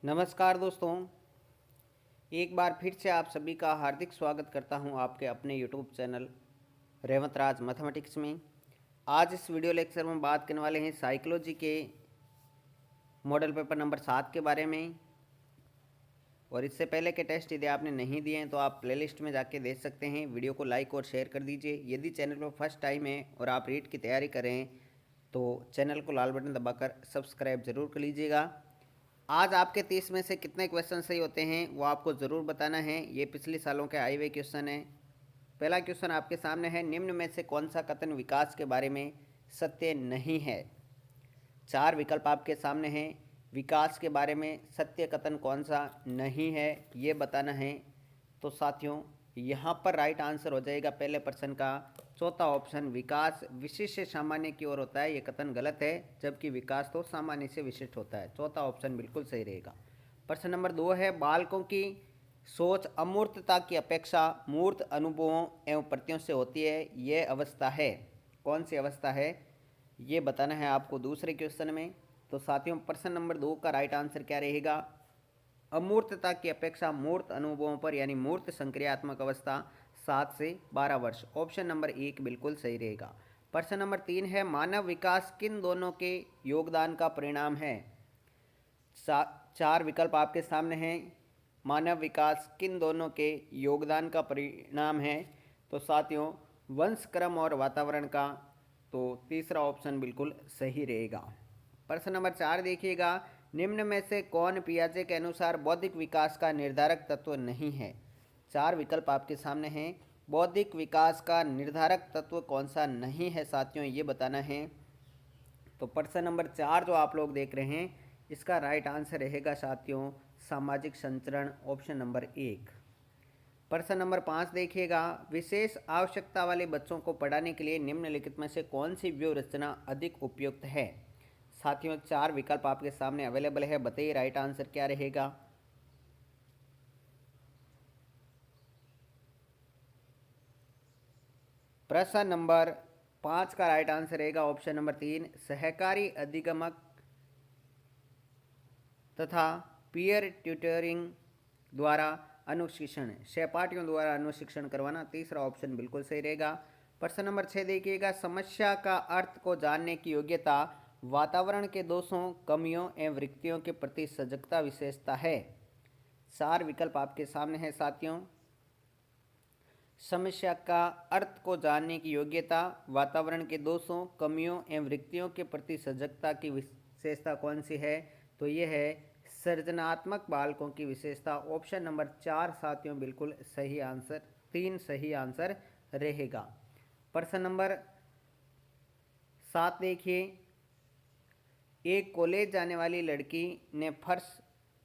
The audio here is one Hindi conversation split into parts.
नमस्कार दोस्तों, एक बार फिर से आप सभी का हार्दिक स्वागत करता हूं आपके अपने यूट्यूब चैनल रेवंत राज मैथमेटिक्स में। आज इस वीडियो लेक्चर में बात करने वाले हैं साइकोलॉजी के मॉडल पेपर नंबर 7 के बारे में। और इससे पहले के टेस्ट यदि आपने नहीं दिए हैं तो आप प्लेलिस्ट में जाके देख सकते हैं। वीडियो को लाइक और शेयर कर दीजिए। यदि चैनल पर फर्स्ट टाइम है और आप रीट की तैयारी कर रहे हैं तो चैनल को लाल बटन दबाकर सब्सक्राइब ज़रूर कर लीजिएगा। आज आपके 30 में से कितने क्वेश्चन सही होते हैं वो आपको ज़रूर बताना है। ये पिछले सालों के आए हुए क्वेश्चन है। पहला क्वेश्चन आपके सामने है, निम्न में से कौन सा कथन विकास के बारे में सत्य नहीं है। 4 विकल्प आपके सामने हैं। विकास के बारे में सत्य कथन कौन सा नहीं है ये बताना है। तो साथियों यहाँ पर राइट आंसर हो जाएगा पहले प्रश्न का चौथा ऑप्शन, विकास विशिष्ट से सामान्य की ओर होता है। ये कथन गलत है, जबकि विकास तो सामान्य से विशिष्ट होता है। चौथा ऑप्शन बिल्कुल सही रहेगा। प्रश्न नंबर 2 है, बालकों की सोच अमूर्तता की अपेक्षा मूर्त अनुभवों एवं प्रतियों से होती है। ये अवस्था है, कौन सी अवस्था है ये बताना है आपको दूसरे क्वेश्चन में। तो साथियों प्रश्न नंबर 2 का राइट आंसर क्या रहेगा, अमूर्तता की अपेक्षा मूर्त अनुभवों पर यानी मूर्त संक्रियात्मक अवस्था 7 से 12 वर्ष। ऑप्शन नंबर 1 बिल्कुल सही रहेगा। प्रश्न नंबर 3 है, मानव विकास किन दोनों के योगदान का परिणाम है। 4 विकल्प आपके सामने हैं। मानव विकास किन दोनों के योगदान का परिणाम है। तो साथियों वंश क्रम और वातावरण का। तो तीसरा ऑप्शन बिल्कुल सही रहेगा। प्रश्न नंबर 4 देखिएगा, निम्न में से कौन पियाजे के अनुसार बौद्धिक विकास का निर्धारक तत्व नहीं है। 4 विकल्प आपके सामने हैं। बौद्धिक विकास का निर्धारक तत्व कौन सा नहीं है साथियों ये बताना है। तो प्रश्न नंबर 4 जो आप लोग देख रहे हैं इसका राइट आंसर रहेगा साथियों सामाजिक संचरण, ऑप्शन नंबर 1। प्रश्न नंबर 5 देखिएगा, विशेष आवश्यकता वाले बच्चों को पढ़ाने के लिए निम्नलिखित में से कौन सी व्यूह रचना अधिक उपयुक्त है। साथियों 4 विकल्प आपके सामने अवेलेबल है, बताइए राइट आंसर क्या रहेगा। प्रश्न नंबर 5 का राइट आंसर रहेगा ऑप्शन नंबर 3, सहकारी अधिगमक तथा पीयर ट्यूटरिंग द्वारा अनुशिक्षण, सहपाठियों द्वारा अनुशिक्षण करवाना। तीसरा ऑप्शन बिल्कुल सही रहेगा। प्रश्न नंबर 6 देखिएगा, समस्या का अर्थ को जानने की योग्यता वातावरण के दोषों, कमियों एवं रिक्तियों के प्रति सजगता विशेषता है। 4 विकल्प आपके सामने है साथियों। समस्या का अर्थ को जानने की योग्यता वातावरण के दोषों, कमियों एवं रिक्तियों के प्रति सजगता की विशेषता कौन सी है। तो ये है सृजनात्मक बालकों की विशेषता। ऑप्शन नंबर 4 साथियों बिल्कुल सही आंसर, 3 सही आंसर रहेगा। प्रश्न नंबर 7 देखिए, एक कॉलेज जाने वाली लड़की ने फर्श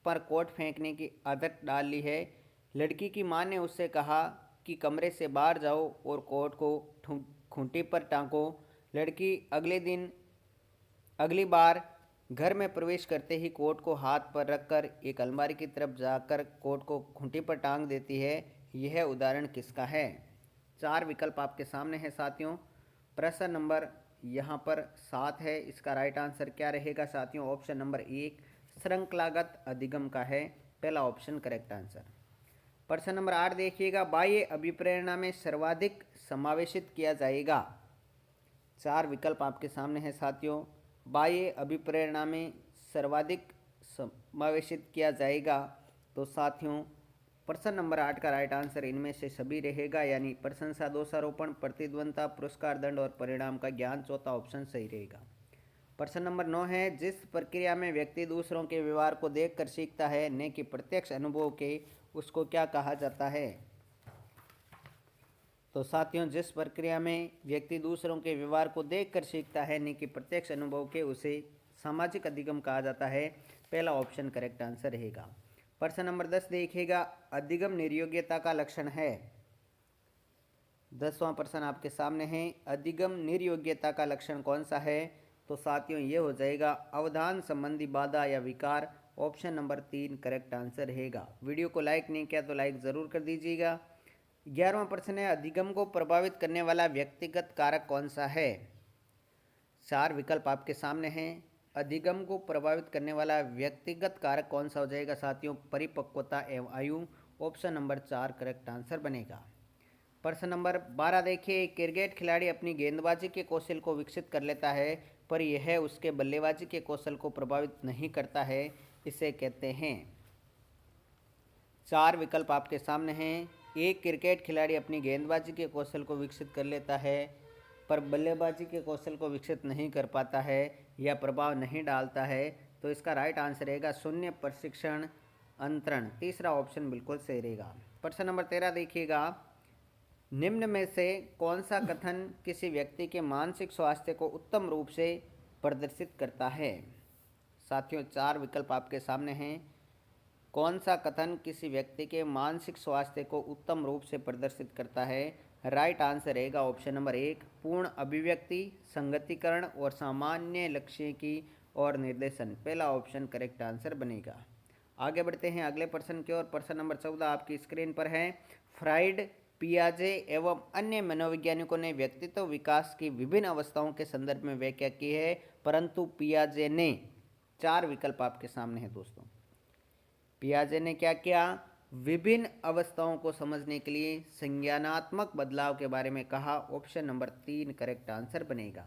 पर कोट फेंकने की आदत डाल ली है। लड़की की मां ने उससे कहा कि कमरे से बाहर जाओ और कोट को खूंटी पर टांगो। लड़की अगली बार घर में प्रवेश करते ही कोट को हाथ पर रखकर एक अलमारी की तरफ जाकर कोट को खूंटी पर टांग देती है। यह उदाहरण किसका है। 4 विकल्प आपके सामने है साथियों। प्रश्न नंबर यहाँ पर 7 है, इसका राइट आंसर क्या रहेगा साथियों। ऑप्शन नंबर 1 श्रृंखलागत अधिगम का है, पहला ऑप्शन करेक्ट आंसर। प्रश्न नंबर 8 देखिएगा, बाह्य अभिप्रेरणा में सर्वाधिक समावेशित किया जाएगा। 4 विकल्प आपके सामने है साथियों। बाह्य अभिप्रेरणा में सर्वाधिक समावेशित किया जाएगा। तो साथियों प्रश्न नंबर 8 का राइट आंसर इनमें से सभी रहेगा, यानी प्रशंसा, दोषारोपण, प्रतिद्वंदता, पुरस्कार, दंड और परिणाम का ज्ञान। चौथा ऑप्शन सही रहेगा। प्रश्न नंबर 9 है, जिस प्रक्रिया में व्यक्ति दूसरों के व्यवहार को देखकर सीखता है न कि प्रत्यक्ष अनुभव के, उसको क्या कहा जाता है। तो साथियों जिस प्रक्रिया में व्यक्ति दूसरों के व्यवहार को देखकर सीखता है न कि प्रत्यक्ष अनुभव के, उसे सामाजिक अधिगम कहा जाता है, पहला ऑप्शन करेक्ट आंसर रहेगा। प्रश्न नंबर 10 देखिएगा, अधिगम निर्योग्यता का लक्षण है। 10वां प्रश्न आपके सामने है, अधिगम निर्योग्यता का लक्षण कौन सा है। तो साथियों ये हो जाएगा अवधान संबंधी बाधा या विकार, ऑप्शन नंबर 3 करेक्ट आंसर रहेगा। वीडियो को लाइक नहीं किया तो लाइक ज़रूर कर दीजिएगा। 11वां प्रश्न है, अधिगम को प्रभावित करने वाला व्यक्तिगत कारक कौन सा है। 4 विकल्प आपके सामने हैं। अधिगम को प्रभावित करने वाला व्यक्तिगत कारक कौन सा हो जाएगा साथियों? परिपक्वता एवं आयु। ऑप्शन नंबर 4 करेक्ट आंसर बनेगा। प्रश्न नंबर 12 देखिए, क्रिकेट खिलाड़ी अपनी गेंदबाजी के कौशल को विकसित कर लेता है पर यह उसके बल्लेबाजी के कौशल को प्रभावित नहीं करता है, इसे कहते हैं। 4 विकल्प आपके सामने हैं। एक, क्रिकेट खिलाड़ी अपनी गेंदबाजी के कौशल को विकसित कर लेता है पर बल्लेबाजी के कौशल को विकसित नहीं कर पाता है या प्रभाव नहीं डालता है, तो इसका राइट आंसर रहेगा शून्य प्रशिक्षण अंतरण। तीसरा ऑप्शन बिल्कुल सही रहेगा। प्रश्न नंबर 13 देखिएगा, निम्न में से कौन सा कथन किसी व्यक्ति के मानसिक स्वास्थ्य को उत्तम रूप से प्रदर्शित करता है? साथियों 4 विकल्प आपके सामने हैं। कौन सा कथन किसी व्यक्ति के मानसिक स्वास्थ्य को उत्तम रूप से प्रदर्शित करता है? राइट आंसर रहेगा ऑप्शन नंबर 1, पूर्ण अभिव्यक्ति, संगतिकरण और सामान्य लक्ष्य की और निर्देशन। पहला ऑप्शन करेक्ट आंसर बनेगा। आगे बढ़ते हैं अगले प्रश्न की ओर। प्रश्न नंबर 14 आपकी स्क्रीन पर है। फ्राइड, पियाजे एवं अन्य मनोवैज्ञानिकों ने व्यक्तित्व विकास की विभिन्न अवस्थाओं के संदर्भ में व्याख्या की है, परंतु पियाजे ने, 4 विकल्प आपके सामने हैं दोस्तों। पियाजे ने क्या किया? विभिन्न अवस्थाओं को समझने के लिए संज्ञानात्मक बदलाव के बारे में कहा। ऑप्शन नंबर 3 करेक्ट आंसर बनेगा।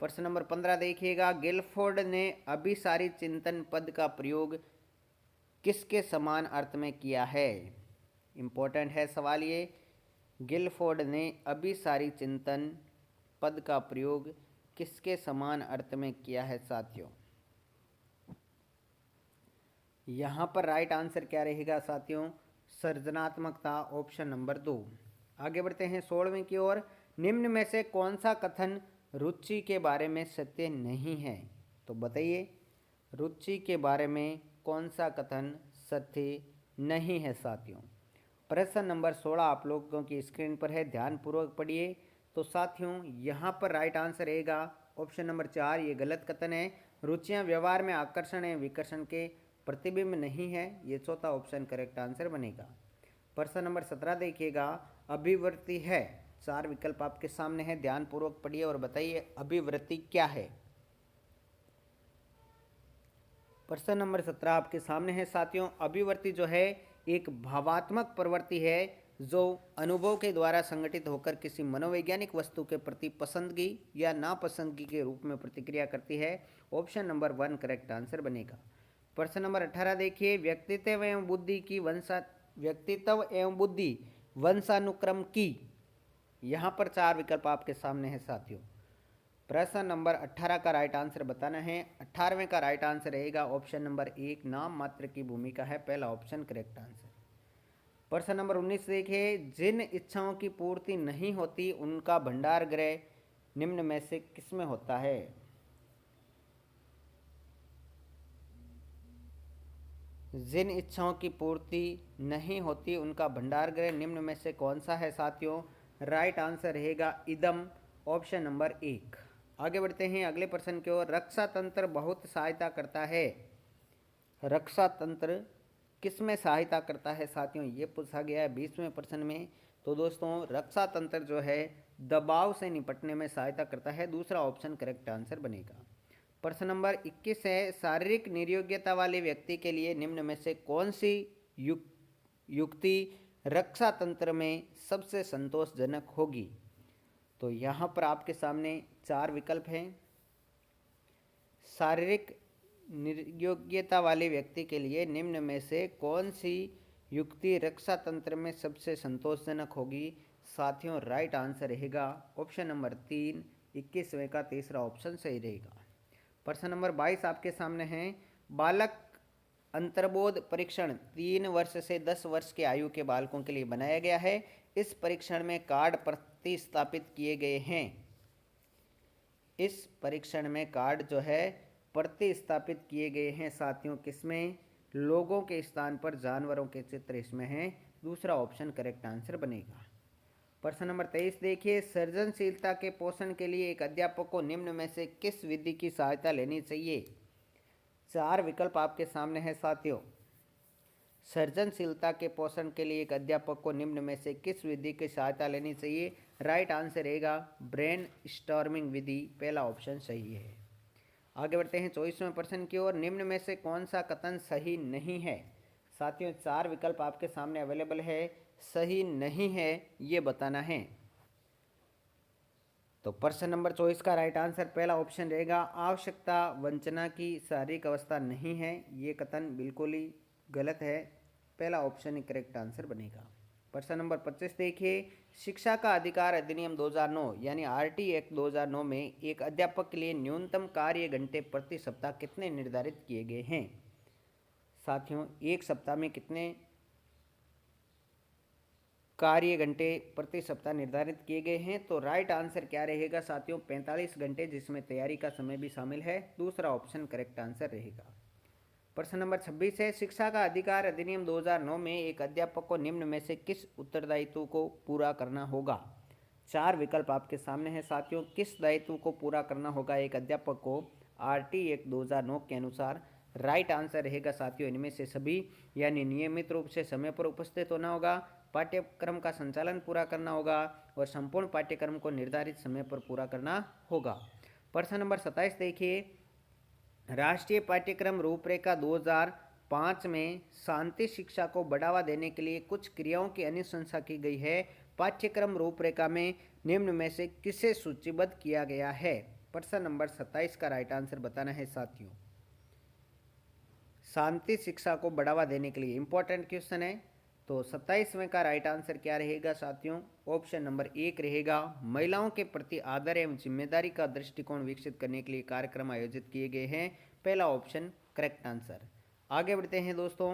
प्रश्न नंबर 15 देखिएगा, गिलफोर्ड ने अभिसारी चिंतन पद का प्रयोग किसके समान अर्थ में किया है? इम्पोर्टेंट है सवाल ये। गिलफोर्ड ने अभिसारी चिंतन पद का प्रयोग किसके समान अर्थ में किया है साथियों? यहाँ पर राइट आंसर क्या रहेगा साथियों? सृजनात्मकता। Option number 2। आगे बढ़ते हैं 16वें की ओर। निम्न में से कौन सा कथन रुचि के बारे में सत्य नहीं है? तो बताइए, रुचि के बारे में कौन सा कथन सत्य नहीं है साथियों? प्रश्न नंबर 16 आप लोगों की स्क्रीन पर है, ध्यानपूर्वक पढ़िए। तो साथियों यहाँ पर राइट आंसर रहेगा ऑप्शन नंबर 4, ये गलत कथन है। रुचियाँ व्यवहार में आकर्षण एवं विकर्षण के प्रतिबिंब नहीं है, ये चौथा ऑप्शन करेक्ट आंसर बनेगा। प्रश्न नंबर 17 देखिएगा, अभिवृत्ति है। 4 विकल्प आपके सामने है, ध्यानपूर्वक पढ़िए और बताइए अभिवृत्ति क्या है। प्रश्न नंबर 17 आपके सामने है साथियों। अभिवृत्ति जो है एक भावात्मक प्रवृत्ति है जो अनुभव के द्वारा संगठित होकर किसी मनोवैज्ञानिक वस्तु के प्रति पसंदगी या नापसंदगी के रूप में प्रतिक्रिया करती है। ऑप्शन नंबर 1 करेक्ट आंसर बनेगा। प्रश्न नंबर 18 देखिए, व्यक्तित्व एवं बुद्धि वंशानुक्रम की। यहाँ पर 4 विकल्प आपके सामने हैं साथियों। प्रश्न नंबर 18 का राइट आंसर बताना है। 18वें का राइट आंसर रहेगा ऑप्शन नंबर 1, नाम मात्र की भूमिका है, पहला ऑप्शन करेक्ट आंसर। प्रश्न नंबर 19 देखिए, जिन इच्छाओं की पूर्ति नहीं होती उनका भंडार गृह निम्न में से किसमें होता है? जिन इच्छाओं की पूर्ति नहीं होती उनका भंडार गृह निम्न में से कौन सा है साथियों? राइट आंसर रहेगा इदम, ऑप्शन नंबर 1। आगे बढ़ते हैं अगले प्रश्न की ओर। रक्षा तंत्र बहुत सहायता करता है। रक्षा तंत्र किस में सहायता करता है साथियों? ये पूछा गया है 20वें प्रश्न में। तो दोस्तों रक्षा तंत्र जो है दबाव से निपटने में सहायता करता है, दूसरा ऑप्शन करेक्ट आंसर बनेगा। प्रश्न नंबर 21 है, शारीरिक निर्योग्यता वाले व्यक्ति के लिए निम्न में से कौन सी युक्ति रक्षा तंत्र में सबसे संतोषजनक होगी? तो यहाँ पर आपके सामने 4 विकल्प हैं। शारीरिक निर्योग्यता वाले व्यक्ति के लिए निम्न में से कौन सी युक्ति रक्षा तंत्र में सबसे संतोषजनक होगी? साथियों राइट आंसर रहेगा ऑप्शन नंबर 3, 21वें का तीसरा ऑप्शन सही रहेगा। प्रश्न नंबर 22 आपके सामने है। बालक अंतर्बोध परीक्षण 3 वर्ष से 10 वर्ष की आयु के बालकों के लिए बनाया गया है। इस परीक्षण में कार्ड प्रतिस्थापित किए गए हैं। इस परीक्षण में कार्ड जो है प्रतिस्थापित किए गए हैं साथियों, किसमें? लोगों के स्थान पर जानवरों के चित्र इसमें हैं, दूसरा ऑप्शन करेक्ट आंसर बनेगा। प्रश्न नंबर 23 देखिए, सृजनशीलता के पोषण के लिए एक अध्यापक को निम्न में से किस विधि की सहायता लेनी चाहिए? 4 विकल्प आपके सामने है साथियों। सृजनशीलता के पोषण के लिए एक अध्यापक को निम्न में से किस विधि की सहायता लेनी चाहिए? राइट आंसर रहेगा ब्रेन स्टॉर्मिंग विधि, पहला ऑप्शन सही है। आगे बढ़ते हैं 24वें प्रश्न की ओर। निम्न में से कौन सा कथन सही नहीं है? साथियों 4 विकल्प आपके सामने अवेलेबल है, सही नहीं है ये बताना है। तो प्रश्न नंबर 24 का राइट आंसर पहला ऑप्शन रहेगा, आवश्यकता वंचना की शारीरिक अवस्था नहीं है। ये कथन बिल्कुल ही गलत है, पहला ऑप्शन ही करेक्ट आंसर बनेगा। प्रश्न नंबर 25 देखिए, शिक्षा का अधिकार अधिनियम 2009 यानी आरटी एक्ट 2009 में एक अध्यापक के लिए न्यूनतम कार्य घंटे प्रति सप्ताह कितने निर्धारित किए गए हैं? साथियों एक सप्ताह में कितने कार्य घंटे प्रति सप्ताह निर्धारित किए गए हैं? तो राइट आंसर क्या रहेगा साथियों? 45 घंटे, जिसमें तैयारी का समय भी शामिल है। दूसरा ऑप्शन करेक्ट आंसर रहेगा। प्रश्न नंबर 26 है, शिक्षा का अधिकार अधिनियम 2009 में एक अध्यापक को निम्न में से किस उत्तरदायित्व को पूरा करना होगा? 4 विकल्प आपके सामने हैं साथियों, किस दायित्व को पूरा करना होगा एक अध्यापक को आरटी एक्ट 2009 के अनुसार? राइट आंसर रहेगा साथियों इनमें से सभी, यानी नियमित रूप से समय पर उपस्थित होना होगा, पाठ्यक्रम का संचालन पूरा करना होगा और संपूर्ण पाठ्यक्रम को निर्धारित समय पर पूरा करना होगा। प्रश्न नंबर 27 देखिए, राष्ट्रीय पाठ्यक्रम रूपरेखा 2005 में शांति शिक्षा को बढ़ावा देने के लिए कुछ क्रियाओं की अनुशंसा की गई है। पाठ्यक्रम रूपरेखा में निम्न में से किसे सूचीबद्ध किया गया है? प्रश्न नंबर 27 का राइट आंसर बताना है साथियों। शांति शिक्षा को बढ़ावा देने के लिए इंपॉर्टेंट क्वेश्चन है। तो 27वें का राइट आंसर क्या रहेगा साथियों? ऑप्शन नंबर 1 रहेगा, महिलाओं के प्रति आदर एवं जिम्मेदारी का दृष्टिकोण विकसित करने के लिए कार्यक्रम आयोजित किए गए हैं। पहला ऑप्शन करेक्ट आंसर। आगे बढ़ते हैं दोस्तों,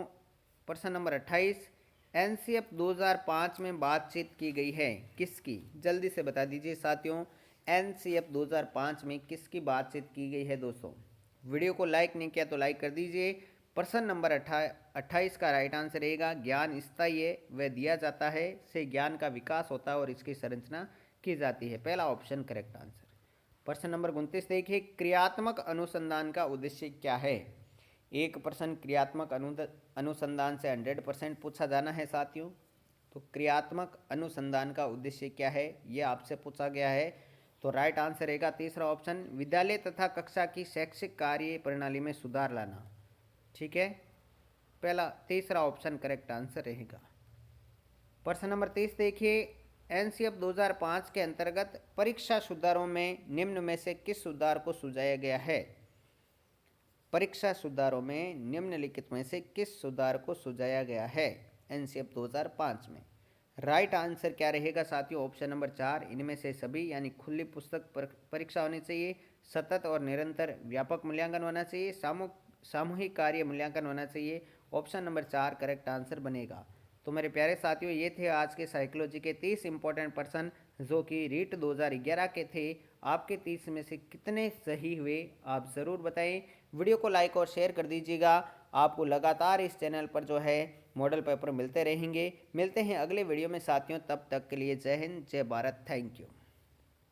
प्रश्न नंबर 28, एनसीएफ 2005 में बातचीत की गई है किसकी? जल्दी से बता दीजिए साथियों, एनसीएफ 2005 में किसकी बातचीत की गई है? दोस्तों वीडियो को लाइक नहीं किया तो लाइक कर दीजिए। प्रश्न नंबर 28 का राइट आंसर रहेगा, ज्ञान स्थायी है वह दिया जाता है, से ज्ञान का विकास होता है और इसकी संरचना की जाती है। पहला ऑप्शन करेक्ट आंसर। प्रश्न नंबर 29 देखिए, क्रियात्मक अनुसंधान का उद्देश्य क्या है? एक प्रश्न क्रियात्मक अनुसंधान से 100% पूछा जाना है साथियों। तो क्रियात्मक अनुसंधान का उद्देश्य क्या है ये आपसे पूछा गया है। तो राइट आंसर रहेगा तीसरा ऑप्शन, विद्यालय तथा कक्षा की शैक्षिक कार्य प्रणाली में सुधार लाना। ठीक है, पहला तीसरा ऑप्शन करेक्ट आंसर रहेगा। प्रश्न नंबर 30 देखिए, एनसीएफ 2005 के अंतर्गत परीक्षा सुधारों में निम्न में से किस सुधार को सुझाया गया है? परीक्षा सुधारों में निम्नलिखित में से किस सुधार को सुझाया गया है एनसीएफ 2005 में? राइट आंसर क्या रहेगा साथियों? ऑप्शन नंबर 4, इनमें से सभी, यानी खुली पुस्तक परीक्षा होनी चाहिए, सतत और निरंतर व्यापक मूल्यांकन होना चाहिए, सामूहिक कार्य मूल्यांकन होना चाहिए। ऑप्शन नंबर 4 करेक्ट आंसर बनेगा। तो मेरे प्यारे साथियों, ये थे आज के साइकोलॉजी के 30 इंपॉर्टेंट प्रश्न जो कि रीट 2011 के थे। आपके 30 में से कितने सही हुए आप ज़रूर बताएं। वीडियो को लाइक और शेयर कर दीजिएगा। आपको लगातार इस चैनल पर जो है मॉडल पेपर मिलते रहेंगे। मिलते हैं अगले वीडियो में साथियों, तब तक के लिए जय हिंद, जय भारत, थैंक यू।